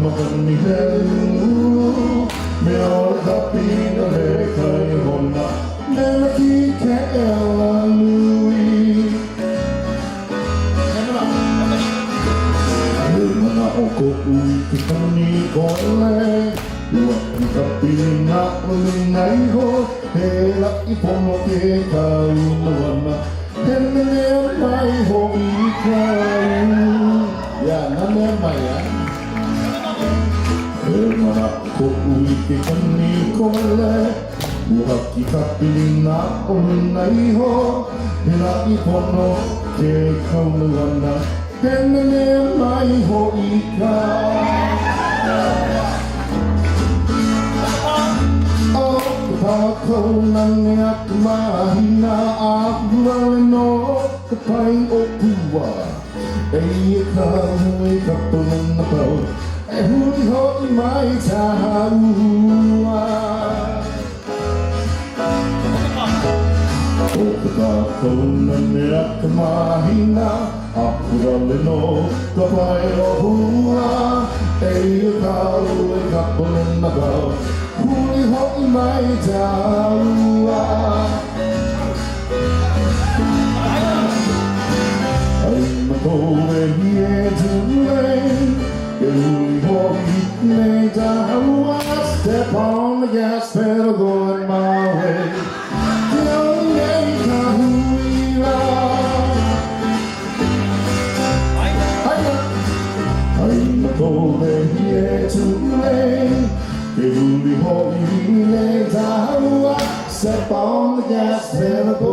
Makanihelu Meola kapina le kai hona Nela ki ke ela lui Mana oko ui ki kani koele Lua ki kapina uli nai ho He la i pono ke kau nawana He mene mai ho i kau Ya nane mai ya Mana ko ui ke kani koele Ua ki kapina uli nai ho He la i pono ke kau nawana He mene mai ho i kau Kau nang at mahina Ahlal no kapai o kuwa Ei ikaw ay kapunan na pao Ay huli ho may tahawa O kau nang at mahina Ahlal no kapai o kuwa Ei ikaw ay kapunan na pao Huli ho'i mai taua Ai makoe hie tūlei Ke huli ho'i nei taua Step on the gas pedal going my way Ke au nei ka huira Ai makoe hie tūlei Ke huli ho'i nei taua Step on the gas pedal